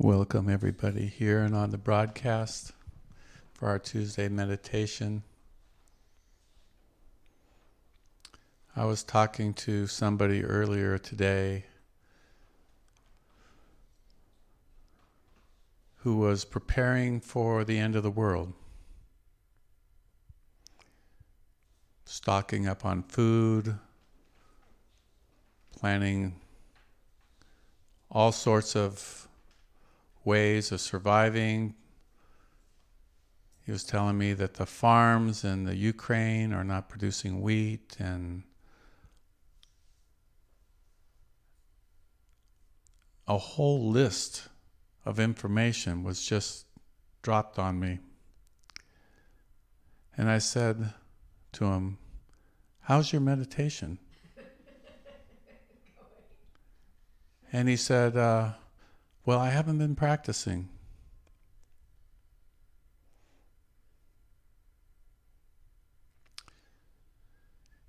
Welcome everybody here and on the broadcast for our Tuesday meditation. I was talking to somebody earlier today who was preparing for the end of the world, stocking up on food, planning all sorts of ways of surviving. He was telling me that the farms in the Ukraine are not producing wheat, and a whole list of information was just dropped on me. And I said to him, "How's your meditation?" And he said, well, I haven't been practicing.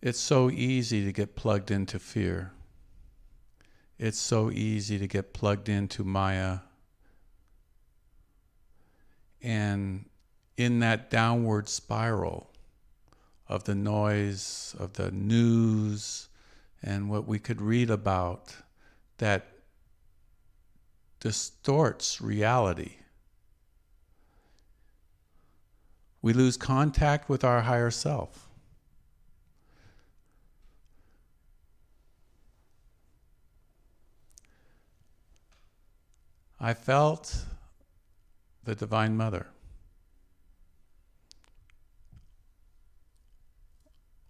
It's so easy to get plugged into fear. It's so easy to get plugged into Maya. And in that downward spiral of the noise, of the news, and what we could read about that distorts reality, we lose contact with our higher self. I felt the Divine Mother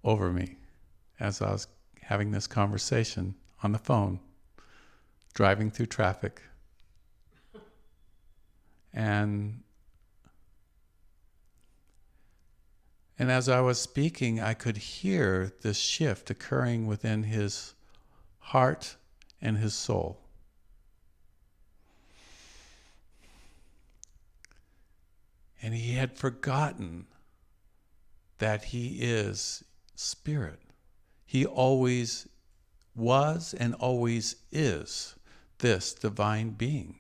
over me as I was having this conversation on the phone, driving through traffic. And as I was speaking, I could hear this shift occurring within his heart and his soul. And he had forgotten that he is spirit. He always was and always is this divine being.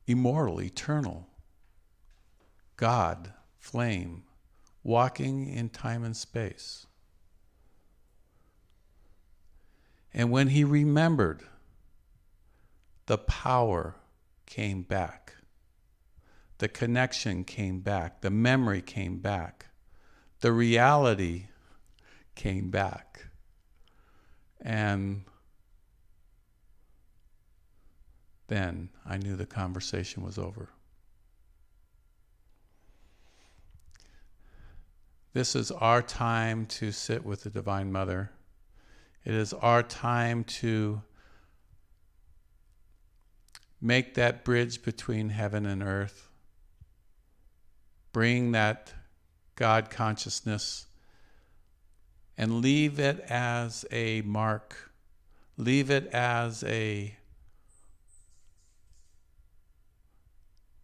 Immortal, eternal, God, flame, walking in time and space. And when he remembered, the power came back. The connection came back. The memory came back. The reality came back. And then I knew the conversation was over. This is our time to sit with the Divine Mother. It is our time to make that bridge between heaven and earth. Bring that God consciousness and leave it as a mark. Leave it as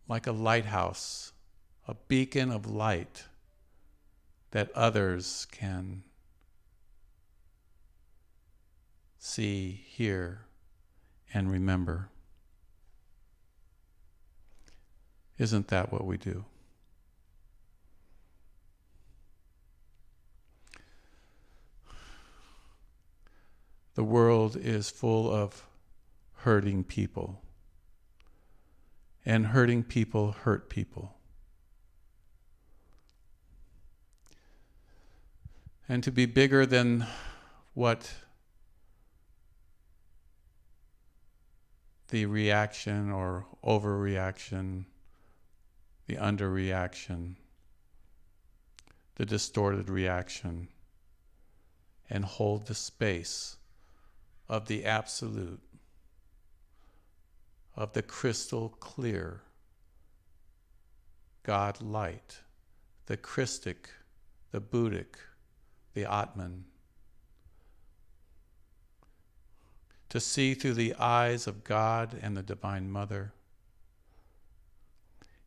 like a lighthouse, a beacon of light that others can see, hear, and remember. Isn't that what we do? The world is full of hurting people. And hurting people hurt people. And to be bigger than what the reaction or overreaction, the underreaction, the distorted reaction, and hold the space of the absolute, of the crystal clear God light, the Christic, the Buddhic, the Atman. To see through the eyes of God and the Divine Mother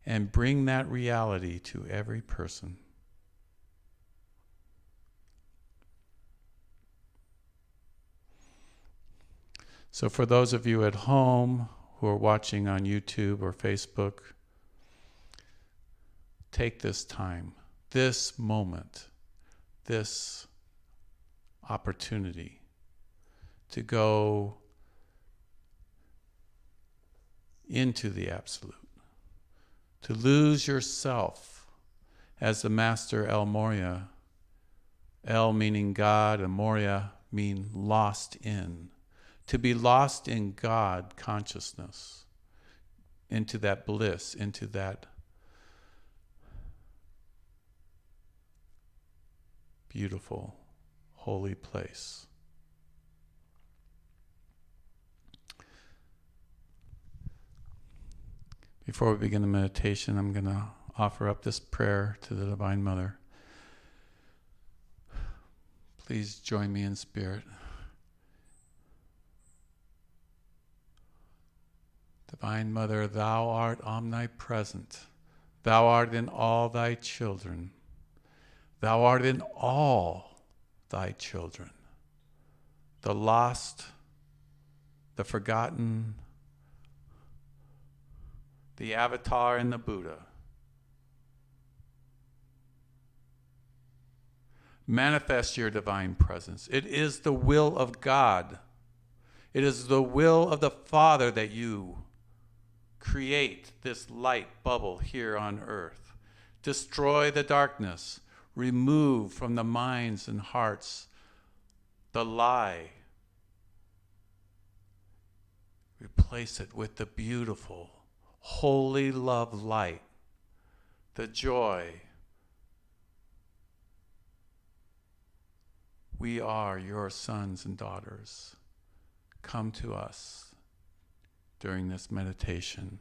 and bring that reality to every person. So for those of you at home who are watching on YouTube or Facebook, take this time, this moment, this opportunity to go into the absolute, to lose yourself, as the Master El Morya, El meaning God and Morya mean lost in, to be lost in God consciousness, into that bliss, into that beautiful, holy place. Before we begin the meditation, I'm going to offer up this prayer to the Divine Mother. Please join me in spirit. Divine Mother, thou art omnipresent. Thou art in all thy children. Thou art in all thy children. The lost, the forgotten, the Avatar and the Buddha. Manifest your divine presence. It is the will of God. It is the will of the Father that you create this light bubble here on earth. Destroy the darkness. Remove from the minds and hearts the lie. Replace it with the beautiful, holy love light, the joy. We are your sons and daughters. Come to us during this meditation.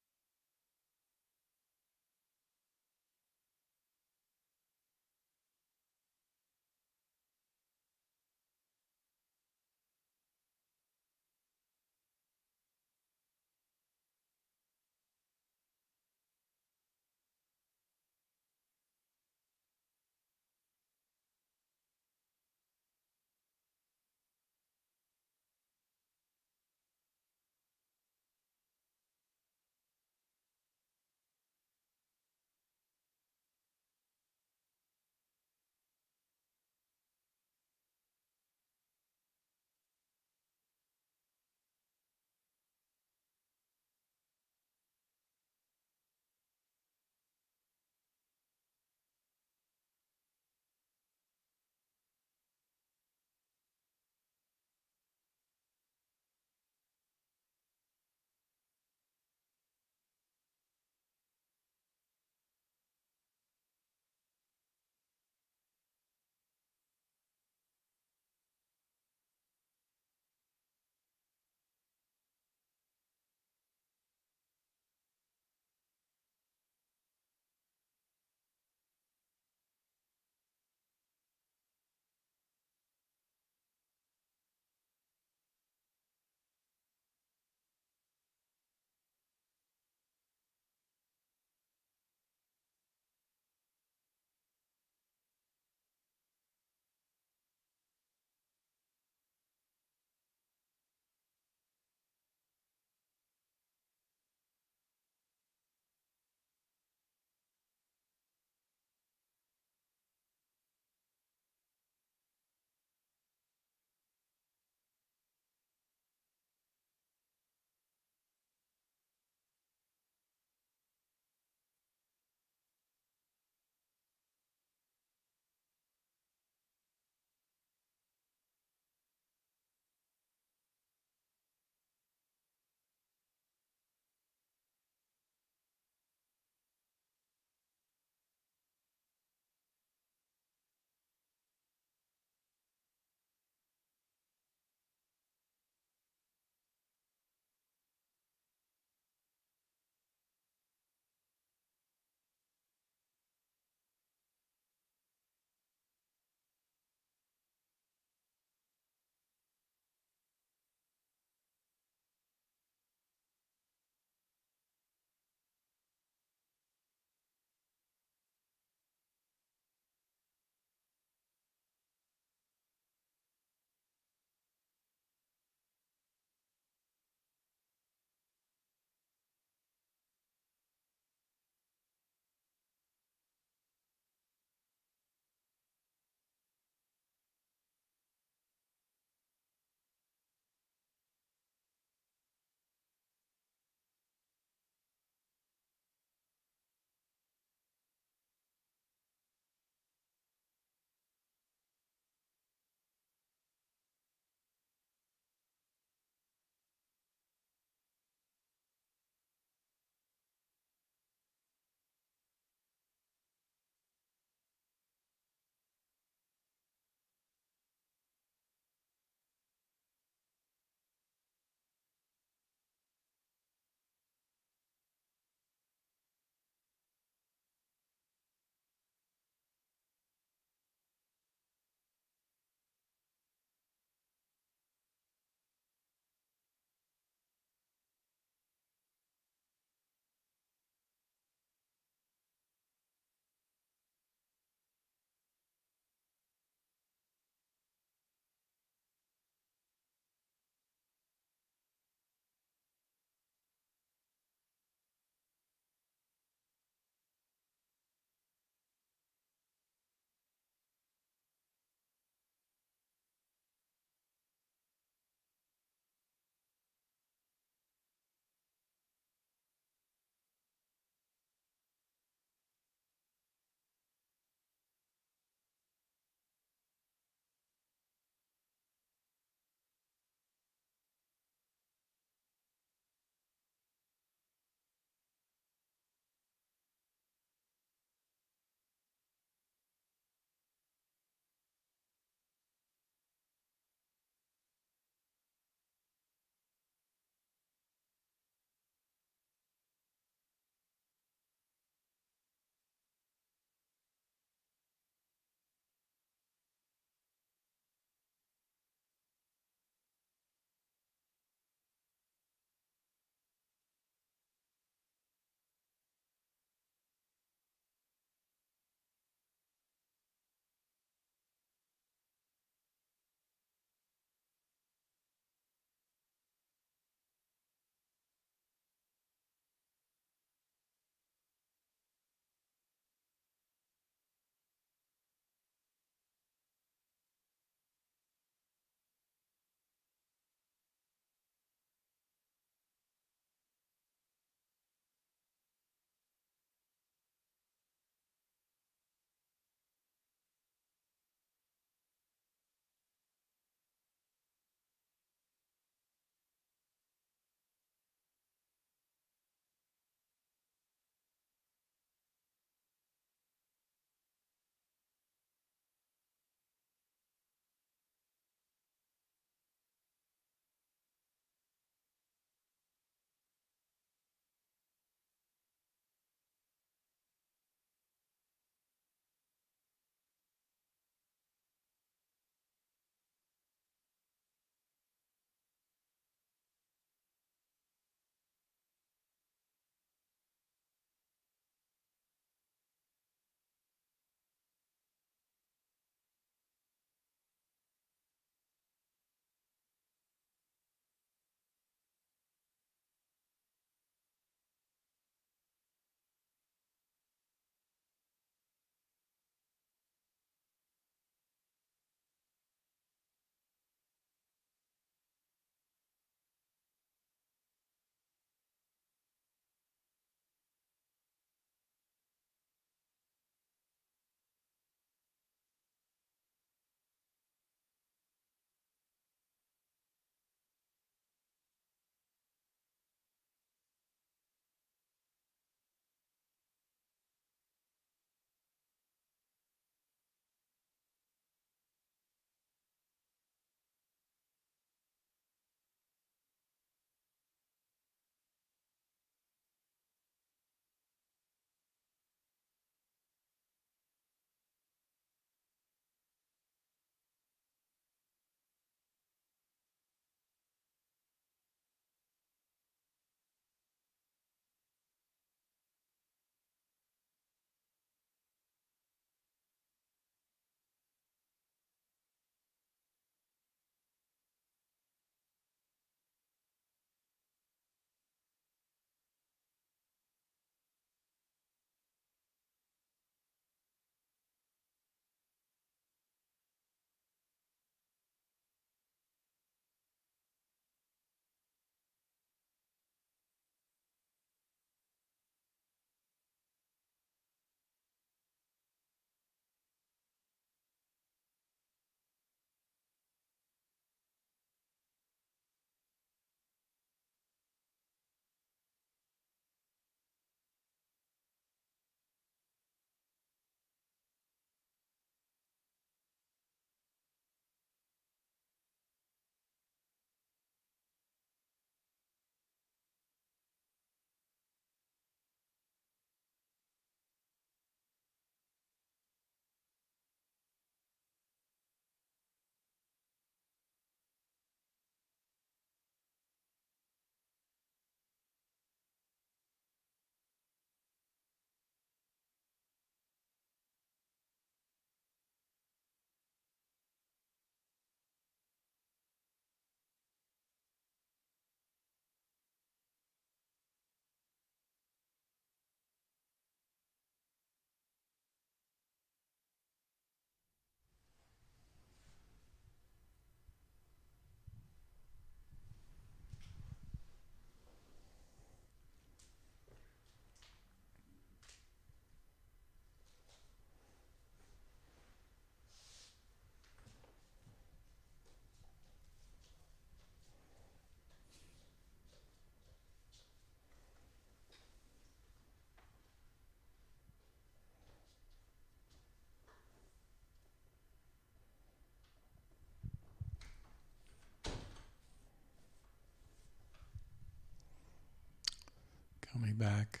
gently back.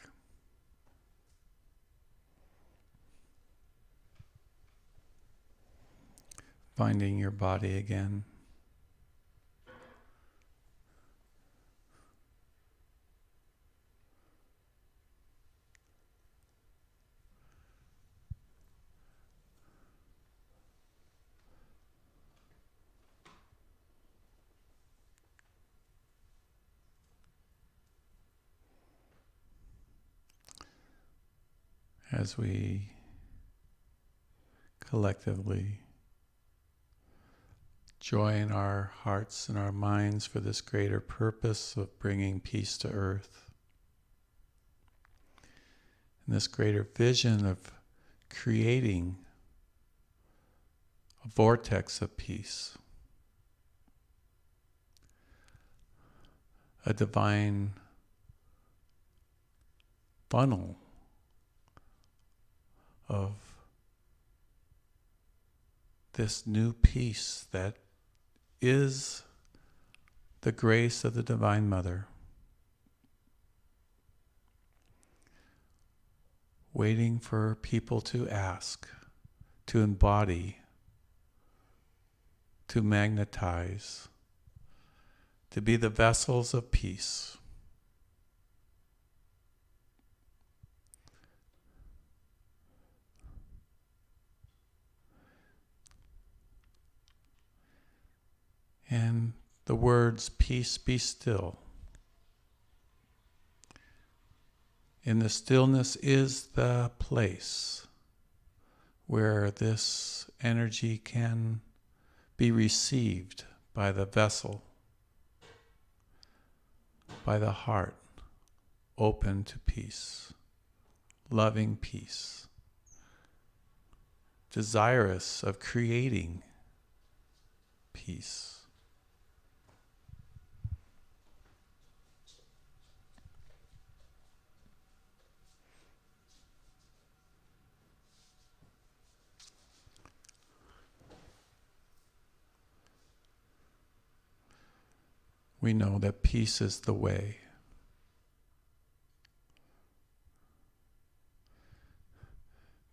Finding your body again. As we collectively join our hearts and our minds for this greater purpose of bringing peace to earth, and this greater vision of creating a vortex of peace, a divine funnel of this new peace that is the grace of the Divine Mother, waiting for people to ask, to embody, to magnetize, to be the vessels of peace. And the words, peace, be still. In the stillness is the place where this energy can be received by the vessel, by the heart open to peace, loving peace, desirous of creating peace. We know that peace is the way.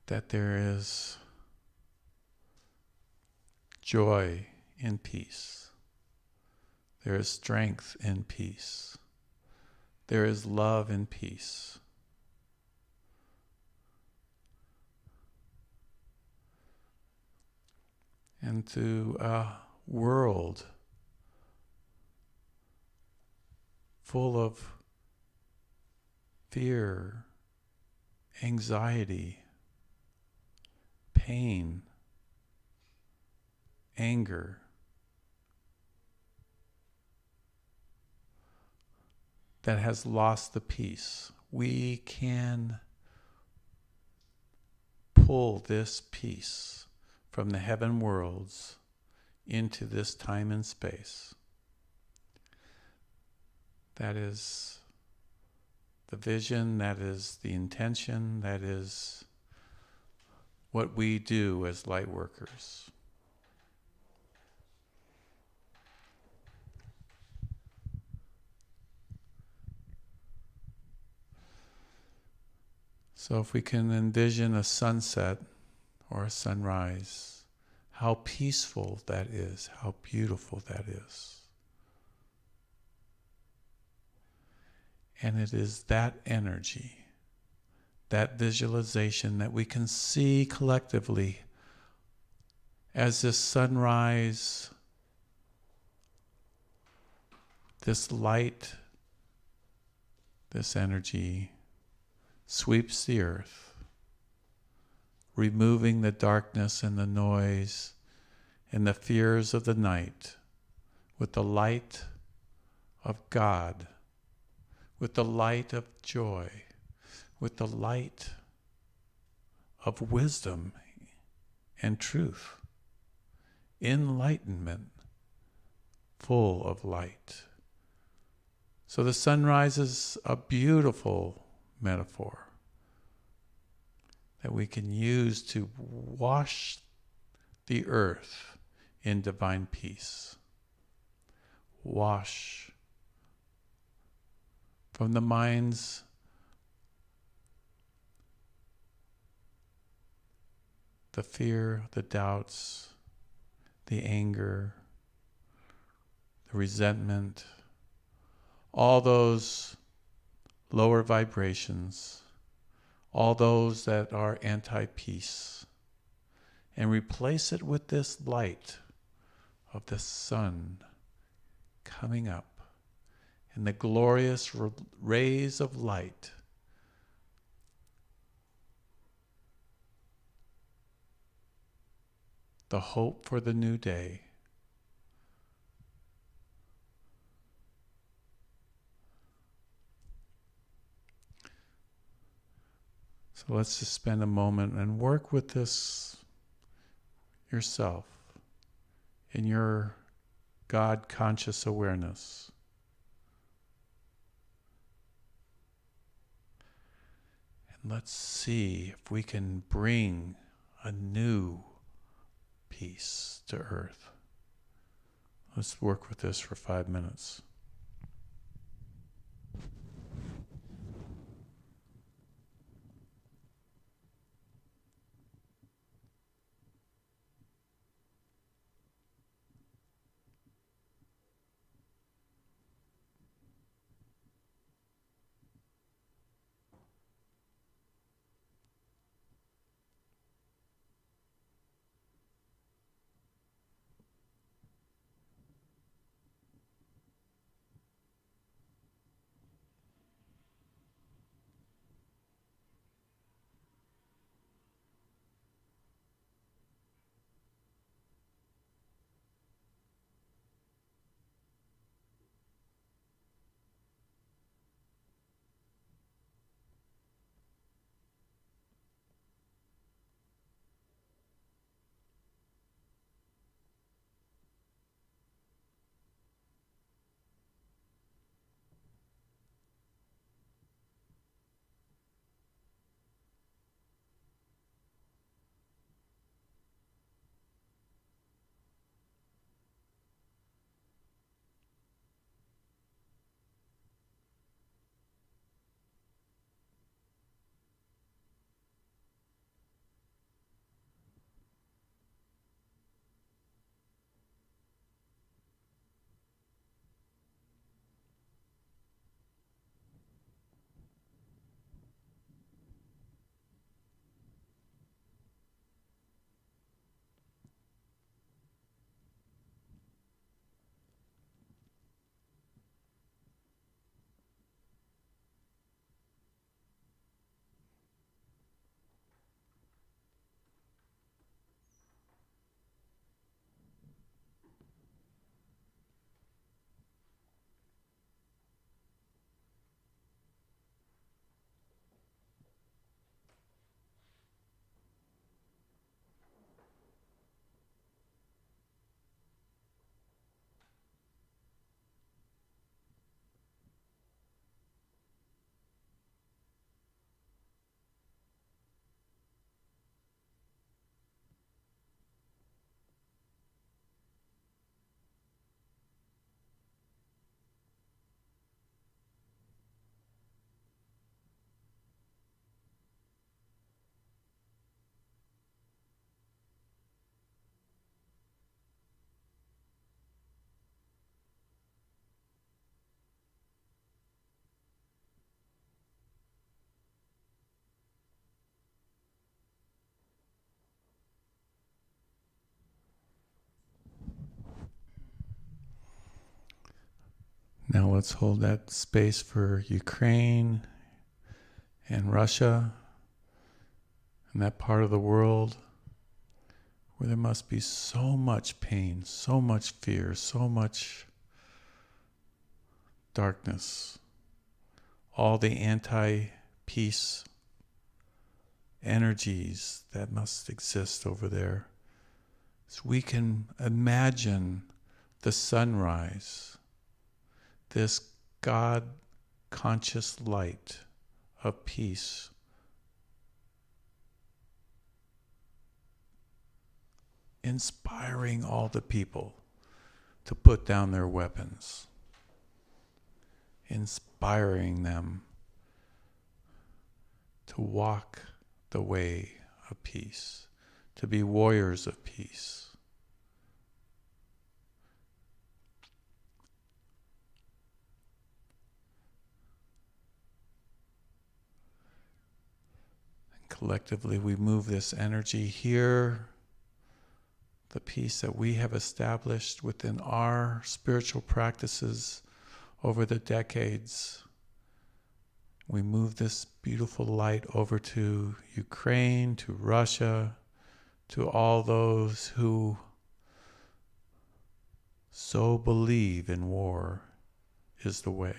That there is joy in peace. There is strength in peace. There is love in peace. And to a world full of fear, anxiety, pain, anger, that has lost the peace, we can pull this peace from the heaven worlds into this time and space. That is the vision, that is the intention, that is what we do as light workers. So if we can envision a sunset or a sunrise, how peaceful that is, how beautiful that is. And it is that energy, that visualization that we can see collectively as this sunrise, this light, this energy sweeps the earth, removing the darkness and the noise and the fears of the night with the light of God, with the light of joy, with the light of wisdom and truth, enlightenment, full of light. So the sunrise is a beautiful metaphor that we can use to wash the earth in divine peace. Wash from the minds the fear, the doubts, the anger, the resentment, all those lower vibrations, all those that are anti-peace, and replace it with this light of the sun coming up in the glorious rays of light. The hope for the new day. So let's just spend a moment and work with this yourself in your God conscious awareness. And let's see if we can bring a new peace to earth. Let's work with this for 5 minutes. Now let's hold that space for Ukraine and Russia and that part of the world where there must be so much pain, so much fear, so much darkness, all the anti-peace energies that must exist over there. So we can imagine the sunrise, this God-conscious light of peace inspiring all the people to put down their weapons, inspiring them to walk the way of peace, to be warriors of peace. And collectively, we move this energy here, the peace that we have established within our spiritual practices over the decades. We move this beautiful light over to Ukraine, to Russia, to all those who so believe in war is the way.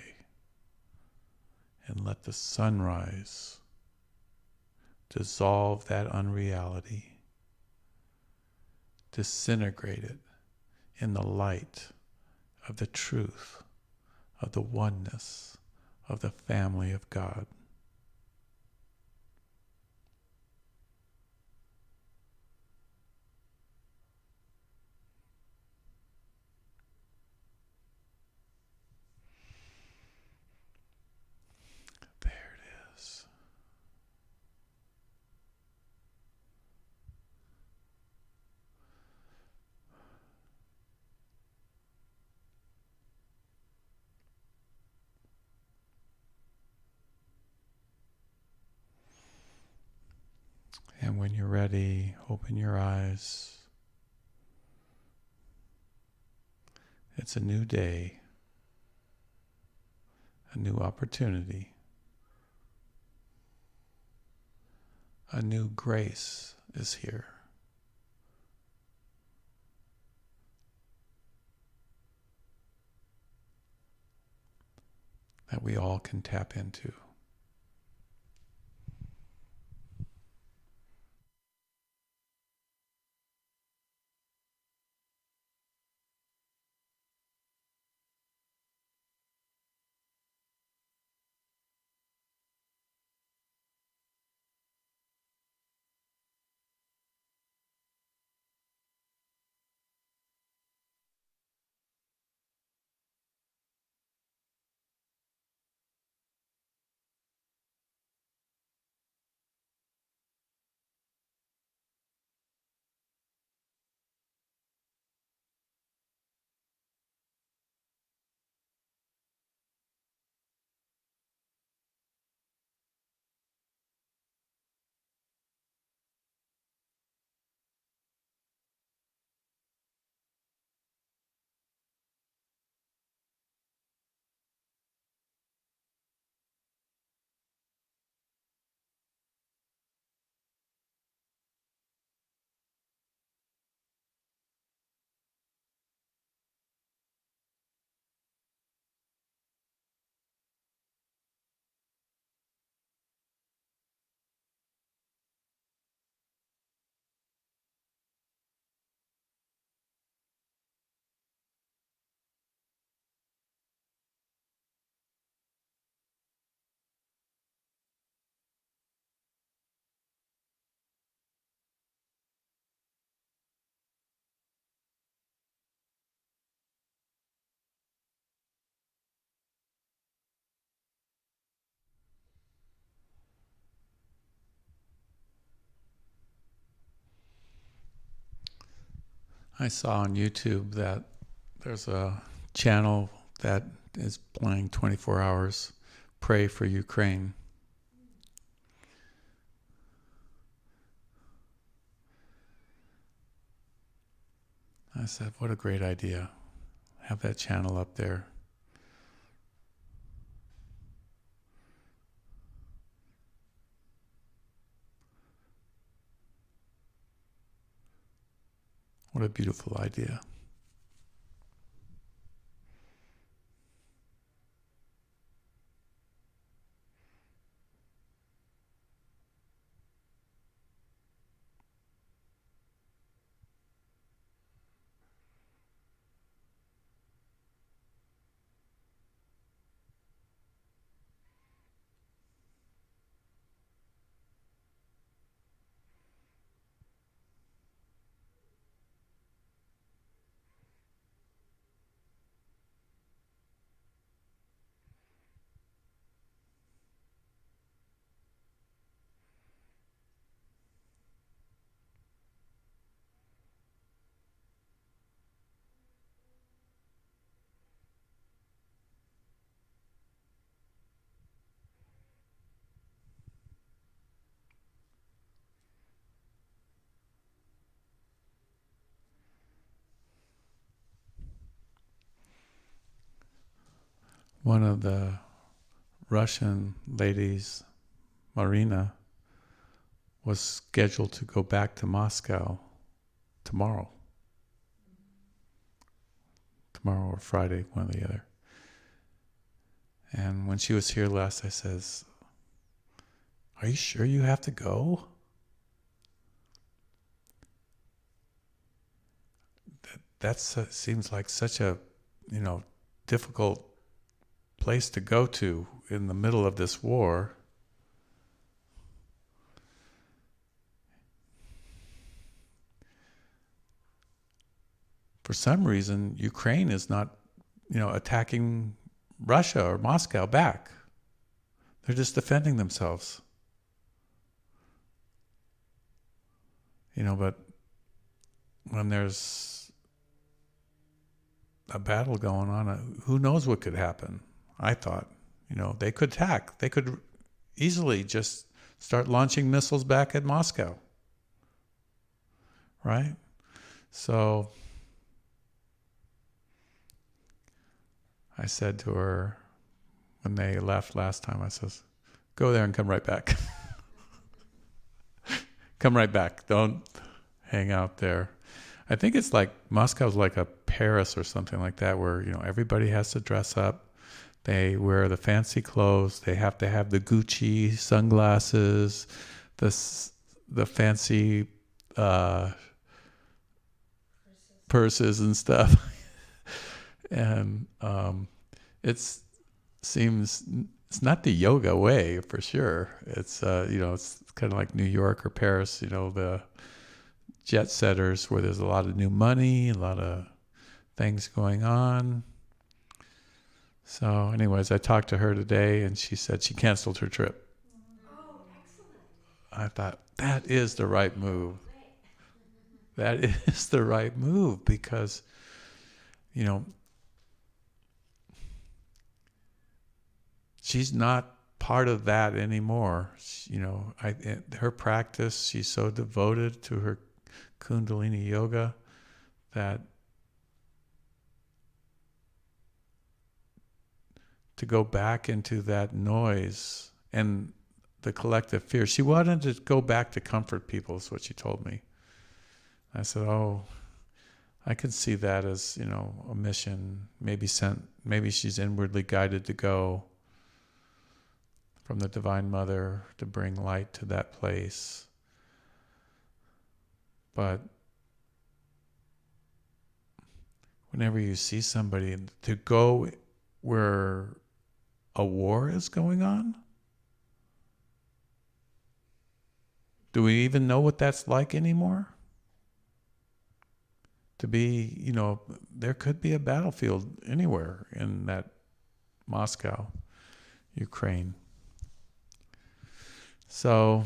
And let the sunrise dissolve that unreality, disintegrate it in the light of the truth, of the oneness, of the family of God. There it is. And when you're ready, open your eyes. It's a new day, a new opportunity, a new grace is here. That we all can tap into. I saw on YouTube that there's a channel that is playing 24 hours, Pray for Ukraine. I said, what a great idea. Have that channel up there. What a beautiful idea. one of the Russian ladies, Marina, was scheduled to go back to Moscow tomorrow or Friday, one or the other. And when she was here last, I says, "Are you sure you have to go?" That seems like such a, difficult place to go to in the middle of this war. For some reason, Ukraine is not, attacking Russia or Moscow back. They're just defending themselves. But when there's a battle going on, who knows what could happen? I thought, they could attack. They could easily just start launching missiles back at Moscow. Right? So I said to her when they left last time, I says, "Go there and come right back." Come right back. Don't hang out there. I think it's like Moscow's like a Paris or something like that, where everybody has to dress up. They wear the fancy clothes. They have to have the Gucci sunglasses, the fancy purses and stuff. And it's not the yoga way for sure. It's it's kind of like New York or Paris. The jet setters where there's a lot of new money, a lot of things going on. So, anyways, I talked to her today, and she said she canceled her trip. Oh, excellent! I thought that is the right move. That is the right move because, she's not part of that anymore. Her practice, she's so devoted to her Kundalini yoga that to go back into that noise and the collective fear. She wanted to go back to comfort people, is what she told me. I said, "Oh, I can see that as, a mission, maybe she's inwardly guided to go from the Divine Mother to bring light to that place." But whenever you see somebody to go where a war is going on, do we even know what that's like anymore? To be, there could be a battlefield anywhere in that Moscow, Ukraine. So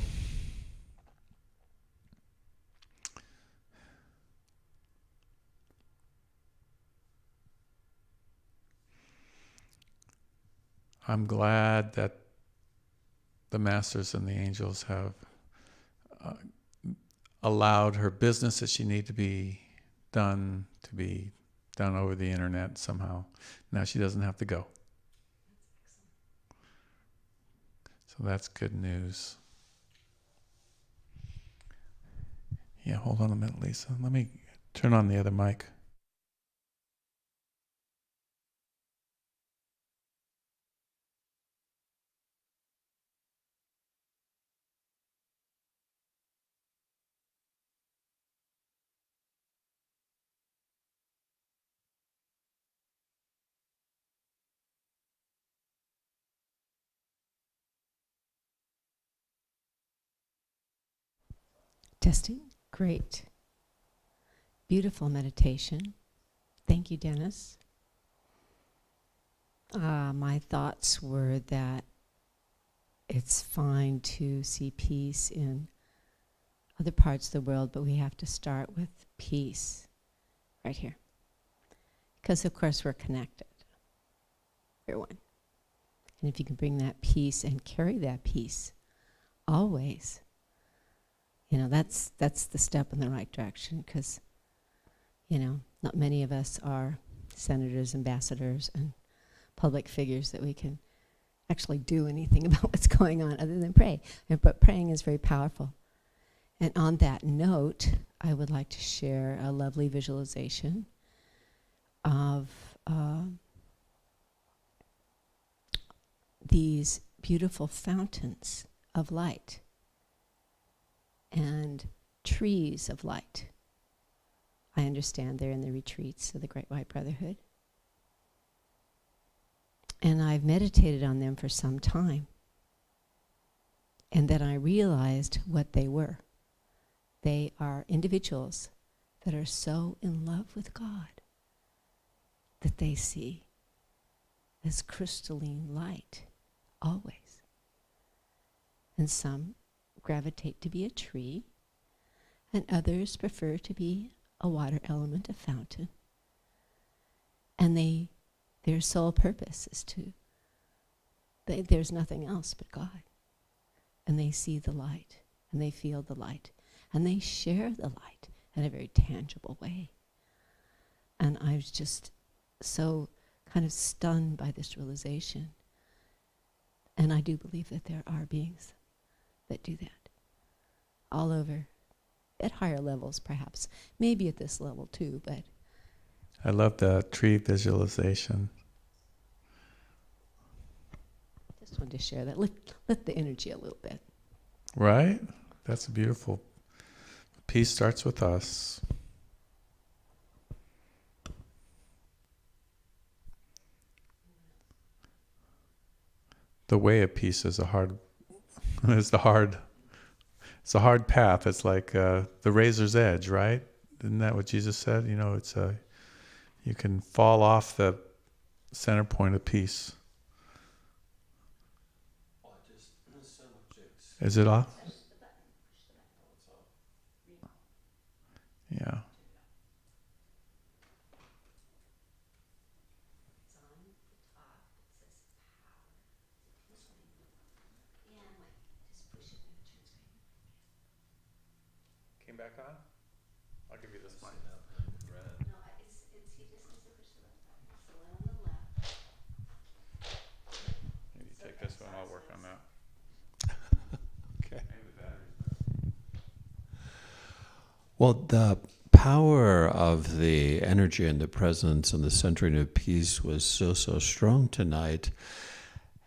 I'm glad that the masters and the angels have allowed her business that she needed to be done over the internet somehow. Now she doesn't have to go. So that's good news. Yeah, hold on a minute, Lisa. Let me turn on the other mic. Testing. Great. Beautiful meditation. Thank you, Dennis. My thoughts were that it's fine to see peace in other parts of the world, but we have to start with peace right here. Because, of course, we're connected. We're one. And if you can bring that peace and carry that peace always, that's the step in the right direction, because, not many of us are senators, ambassadors, and public figures that we can actually do anything about what's going on other than pray. But praying is very powerful. And on that note, I would like to share a lovely visualization of these beautiful fountains of light and trees of light. I understand they're in the retreats of the Great White Brotherhood. And I've meditated on them for some time. And then I realized what they were. They are individuals that are so in love with God that they see this crystalline light always. And some gravitate to be a tree, and others prefer to be a water element, a fountain. And their sole purpose is there's nothing else but God. And they see the light, and they feel the light, and they share the light in a very tangible way. And I was just so kind of stunned by this realization. And I do believe that there are beings that do that all over, at higher levels perhaps, maybe at this level too, but I love the tree visualization. just wanted to share that. Lift the energy a little bit. Right? That's beautiful. Peace starts with us. The way of peace is a hard path. It's like the razor's edge, right? Isn't that what Jesus said? You know, you can fall off the center point of peace. Is it off? Yeah. Came back on? I'll give you this mic. No, he just needs to push the left button. It's the one on the left. Maybe take this one, I'll work on that. Okay. Maybe the battery's better. Well, the power of the energy and the presence and the centering of peace was so strong tonight.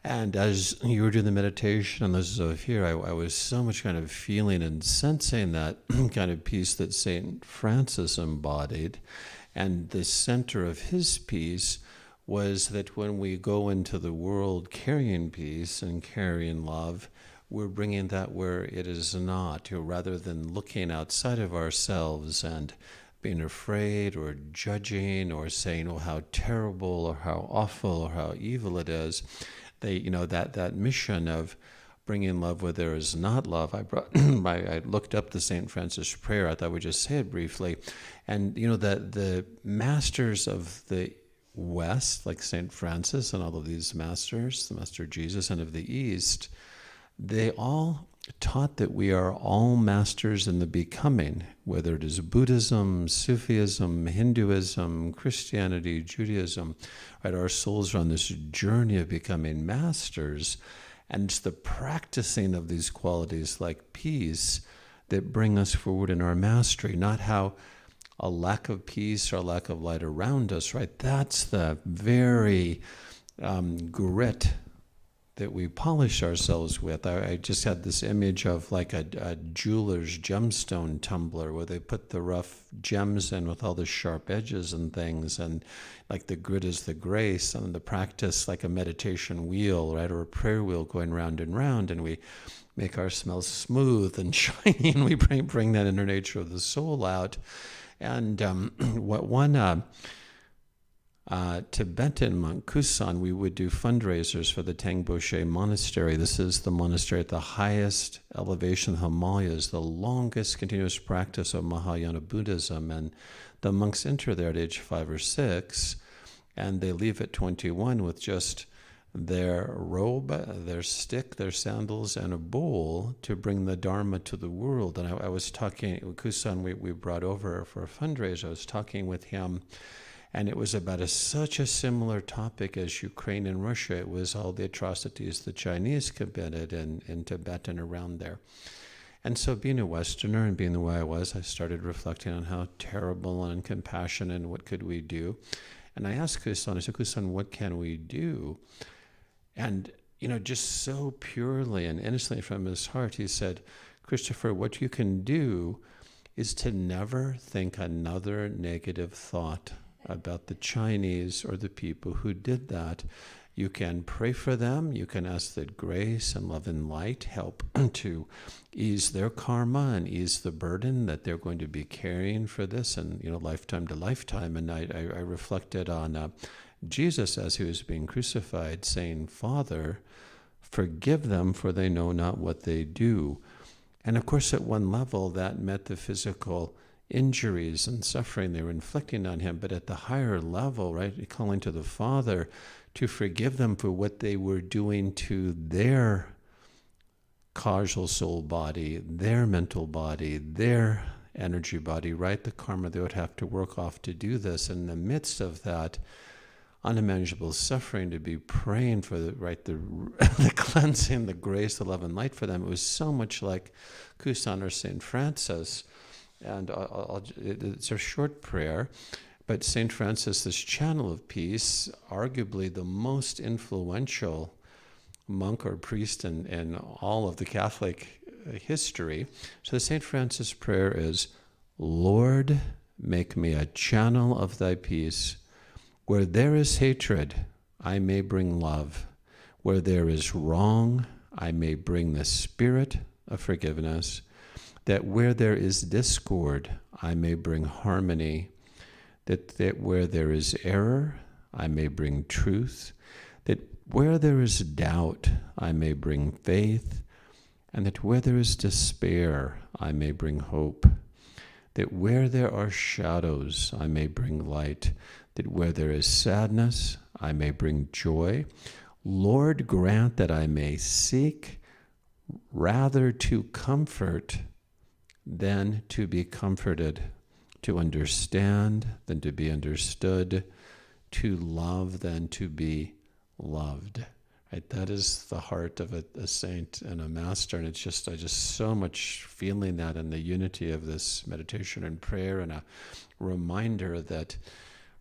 And as you were doing the meditation and this is over here, I was so much kind of feeling and sensing that kind of peace that St. Francis embodied. And the center of his peace was that when we go into the world carrying peace and carrying love, we're bringing that where it is not, rather than looking outside of ourselves and being afraid or judging or saying, oh, how terrible or how awful or how evil it is. That mission of bringing love where there is not love. I looked up the St. Francis prayer. I thought we'd just say it briefly. And, the masters of the West, like St. Francis and all of these masters, the Master Jesus, and of the East, they all taught that we are all masters in the becoming, whether it is Buddhism, Sufism, Hinduism, Christianity, Judaism, right? Our souls are on this journey of becoming masters, and it's the practicing of these qualities like peace that bring us forward in our mastery, not how a lack of peace or a lack of light around us, right? That's the very grit that we polish ourselves with. I just had this image of like a jeweler's gemstone tumbler where they put the rough gems in with all the sharp edges and things, and like the grit is the grace, and the practice like a meditation wheel, right, or a prayer wheel going round and round, and we make our smells smooth and shiny, and we bring that inner nature of the soul out. And what one Tibetan monk, Kusan, we would do fundraisers for the Tengboche Monastery. This is the monastery at the highest elevation of the Himalayas, the longest continuous practice of Mahayana Buddhism. And the monks enter there at age 5 or 6, and they leave at 21 with just their robe, their stick, their sandals, and a bowl to bring the Dharma to the world. And I was talking, Kusan we brought over for a fundraiser, I was talking with him, And it was about such a similar topic as Ukraine and Russia. It was all the atrocities the Chinese committed in Tibet and around there. And so being a Westerner and being the way I was, I started reflecting on how terrible and uncompassionate and what could we do. And I asked Kusan, I said, Kusan, what can we do? And, just so purely and innocently from his heart, he said, Christopher, what you can do is to never think another negative thought about the Chinese or the people who did that. You can pray for them. You can ask that grace and love and light help to ease their karma and ease the burden that they're going to be carrying for this and, lifetime to lifetime. And I reflected on Jesus as he was being crucified saying, Father, forgive them for they know not what they do. And of course, at one level, that met the physical injuries and suffering they were inflicting on him. But at the higher level, right, calling to the Father to forgive them for what they were doing to their causal soul body, their mental body, their energy body, right? The karma they would have to work off to do this. In the midst of that unimaginable suffering, to be praying for the cleansing, the grace, the love and light for them. It was so much like Kusan or St. Francis. And it's a short prayer, but St. Francis, this channel of peace, arguably the most influential monk or priest in all of the Catholic history. So the St. Francis prayer is, Lord, make me a channel of thy peace. Where there is hatred, I may bring love. Where there is wrong, I may bring the spirit of forgiveness. That where there is discord, I may bring harmony. That where there is error, I may bring truth. That where there is doubt, I may bring faith. And that where there is despair, I may bring hope. That where there are shadows, I may bring light. That where there is sadness, I may bring joy. Lord, grant that I may seek rather to comfort than to be comforted, to understand than to be understood, to love than to be loved. Right? That is the heart of a saint and a master, and it's I just so much feeling that in the unity of this meditation and prayer, and a reminder that,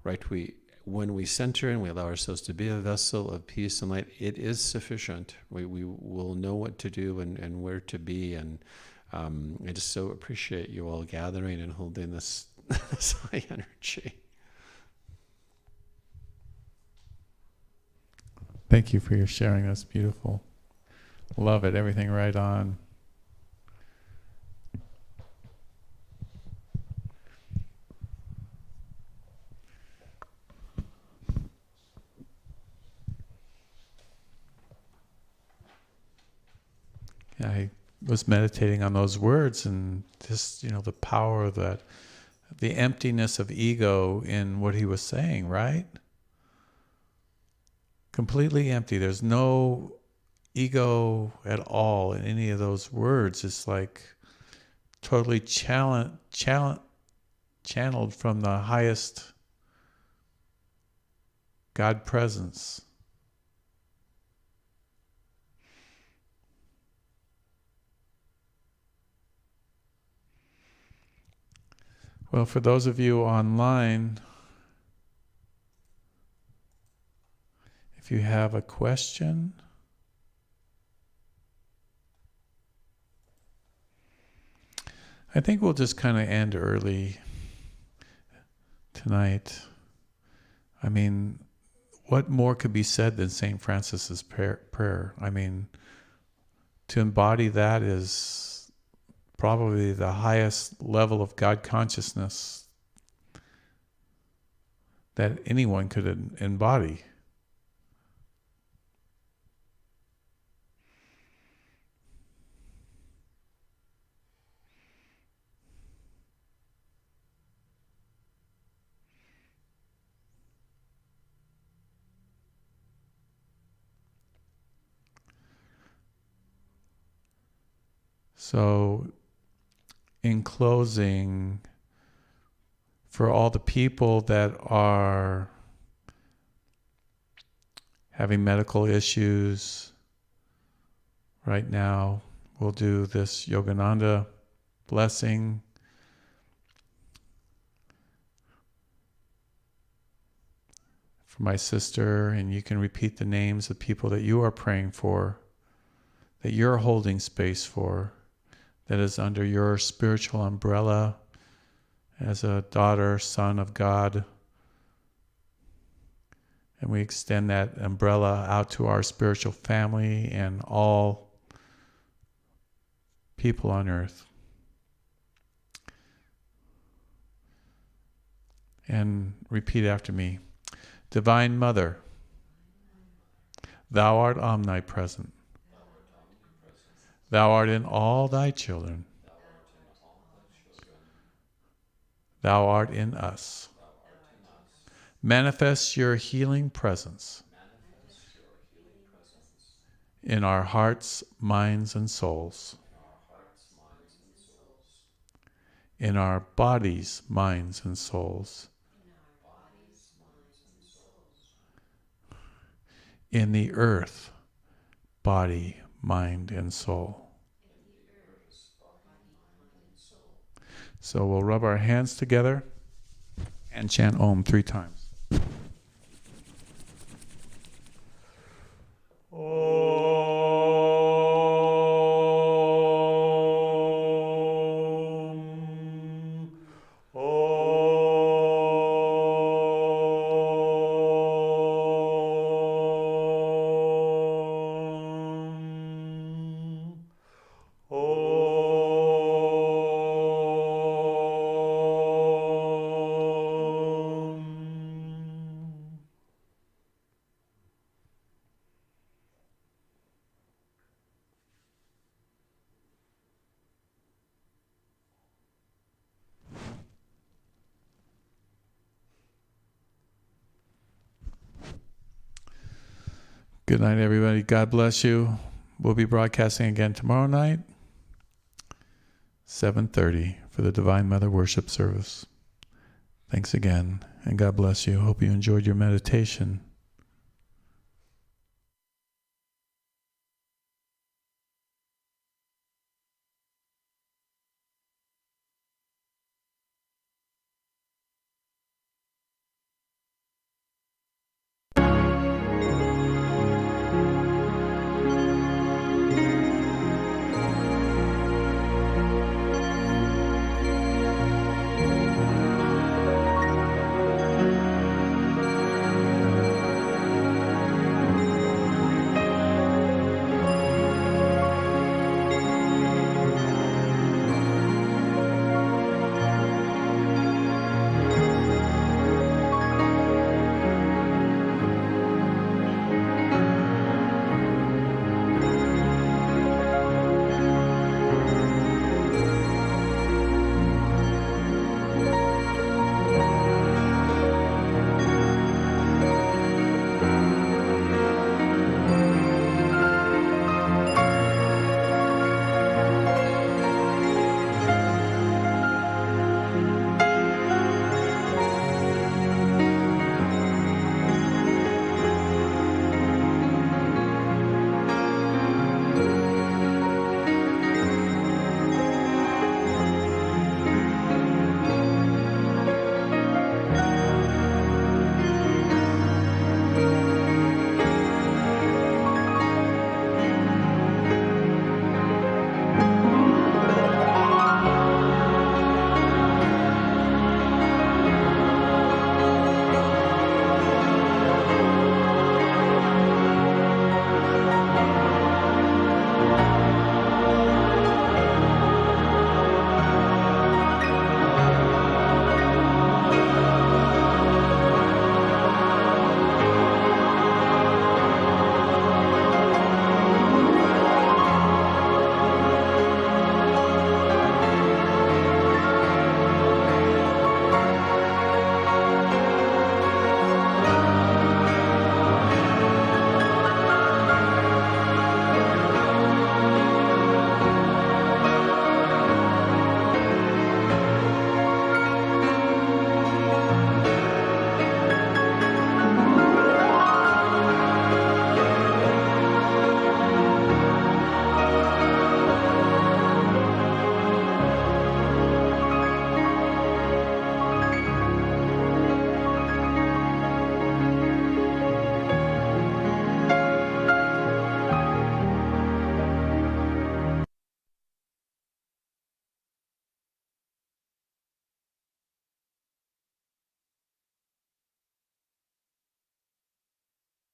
right, when we center and we allow ourselves to be a vessel of peace and light, it is sufficient. We will know what to do and where to be, and I just so appreciate you all gathering and holding this, this high energy. Thank you for your sharing. That's beautiful. Love it. Everything right on. Yeah, I was meditating on those words and just, the power of that, the emptiness of ego in what he was saying, right? Completely empty. There's no ego at all in any of those words. It's like totally channeled from the highest God presence. Well, for those of you online, if you have a question, I think we'll just kind of end early tonight. I mean, what more could be said than St. Francis's prayer? I mean, to embody that is probably the highest level of God consciousness that anyone could embody. So, in closing, for all the people that are having medical issues right now. We'll do this Yogananda blessing. For my sister, and you can repeat the names of people that you are praying for, that you're holding space for, that is under your spiritual umbrella as a daughter, son of God. And we extend that umbrella out to our spiritual family and all people on earth. And repeat after me. Divine Mother, Thou art omnipresent. Thou art in all Thy children. Thou art in us. Manifest your healing presence in our hearts, minds, and souls. In our bodies, minds, and souls. In the earth, body, mind, and soul. So we'll rub our hands together and chant Om 3 times. Good night, everybody. God bless you. We'll be broadcasting again tomorrow night, 7:30, for the Divine Mother Worship Service. Thanks again, and God bless you. Hope you enjoyed your meditation.